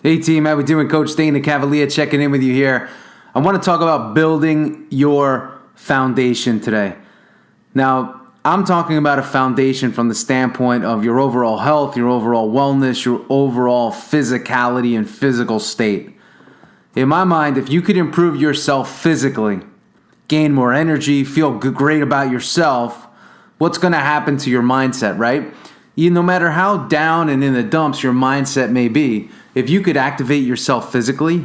Hey team, how we doing? Coach Dana CAVALEA checking in with you here. I want to talk about building your foundation today. Now, I'm talking about a foundation from the standpoint of your overall health, your overall wellness, your overall physicality and physical state. In my mind, if you could improve yourself physically, gain more energy, feel great about yourself, what's going to happen to your mindset, right? No matter how down and in the dumps your mindset may be, if you could activate yourself physically,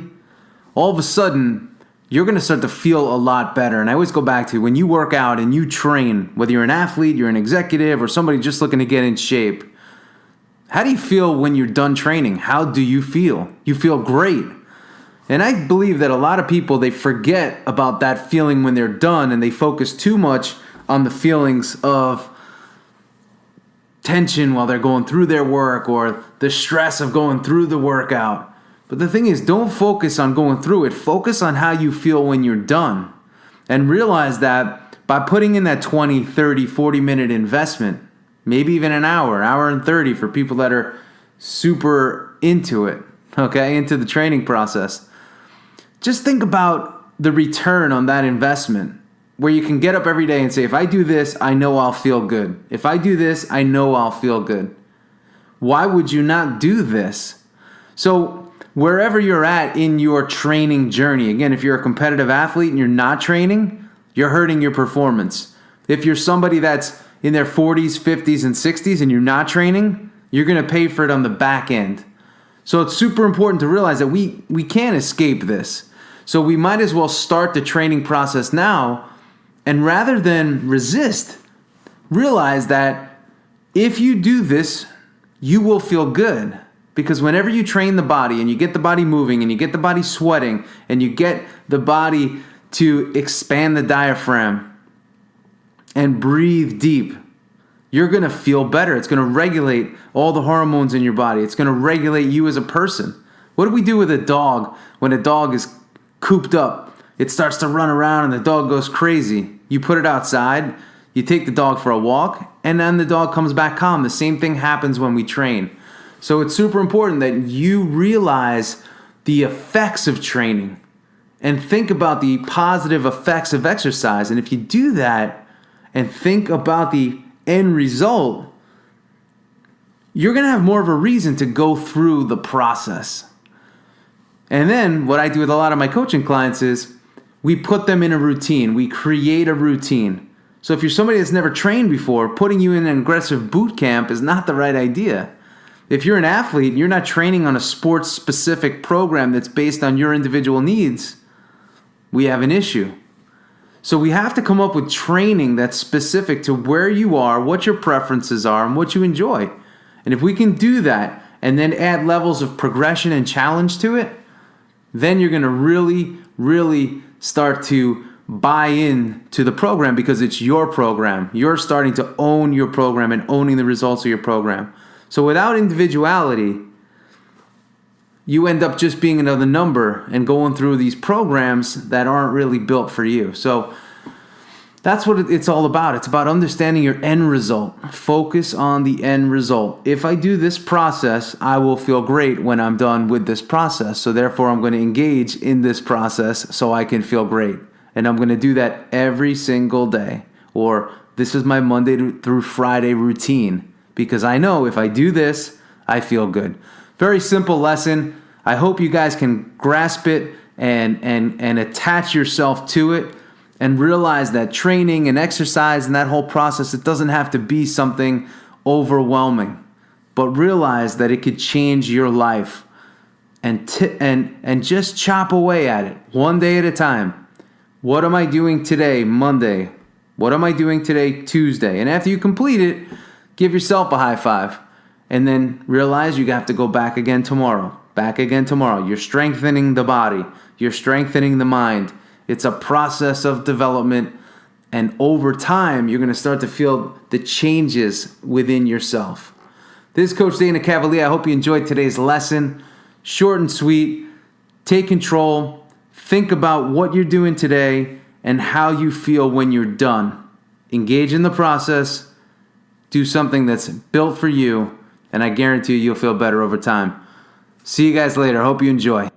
all of a sudden, you're going to start to feel a lot better. And I always go back to when you work out and you train, whether you're an athlete, you're an executive, or somebody just looking to get in shape, how do you feel when you're done training? How do you feel? You feel great. And I believe that a lot of people, they forget about that feeling when they're done, and they focus too much on the feelings of tension while they're going through their work or the stress of going through the workout. But the thing is, don't focus on going through it. Focus on how you feel when you're done. And realize that by putting in that 20, 30, 40-minute investment, maybe even an hour and 30 for people that are super into it, okay, into the training process. Just think about the return on that investment, where you can get up every day and say, if I do this, I know I'll feel good. If I do this, I know I'll feel good. Why would you not do this? So wherever you're at in your training journey, again, if you're a competitive athlete and you're not training, you're hurting your performance. If you're somebody that's in their 40s, 50s, and 60s and you're not training, you're going to pay for it on the back end. So it's super important to realize that we can't escape this. So we might as well start the training process now. And rather than resist, realize that if you do this, you will feel good. Because whenever you train the body and you get the body moving and you get the body sweating and you get the body to expand the diaphragm and breathe deep, you're going to feel better. It's going to regulate all the hormones in your body. It's going to regulate you as a person. What do we do with a dog when a dog is cooped up? It starts to run around and the dog goes crazy. You put it outside, you take the dog for a walk, and then the dog comes back calm. The same thing happens when we train. So it's super important that you realize the effects of training and think about the positive effects of exercise. And if you do that and think about the end result, you're going to have more of a reason to go through the process. And then what I do with a lot of my coaching clients is we put them in a routine. We create a routine. So if you're somebody that's never trained before, putting you in an aggressive boot camp is not the right idea. If you're an athlete and you're not training on a sports-specific program that's based on your individual needs, we have an issue. So we have to come up with training that's specific to where you are, what your preferences are, and what you enjoy. And if we can do that and then add levels of progression and challenge to it, then you're going to really start to buy in to the program because it's your program. You're starting to own your program and owning the results of your program. So without individuality, you end up just being another number and going through these programs that aren't really built for you. So that's what it's all about. It's about understanding your end result. Focus on the end result. If I do this process, I will feel great when I'm done with this process. So therefore, I'm going to engage in this process so I can feel great. And I'm going to do that every single day. Or this is my Monday through Friday routine. Because I know if I do this, I feel good. Very simple lesson. I hope you guys can grasp it and attach yourself to it. And realize that training and exercise and that whole process, it doesn't have to be something overwhelming. But realize that it could change your life. And just chop away at it, one day at a time. What am I doing today, Monday? What am I doing today, Tuesday? And after you complete it, give yourself a high five. And then realize you have to go back again tomorrow. Back again tomorrow. You're strengthening the body. You're strengthening the mind. It's a process of development, and over time, you're going to start to feel the changes within yourself. This is Coach Dana CAVALEA. I hope you enjoyed today's lesson. Short and sweet. Take control. Think about what you're doing today and how you feel when you're done. Engage in the process. Do something that's built for you, and I guarantee you'll feel better over time. See you guys later. Hope you enjoy.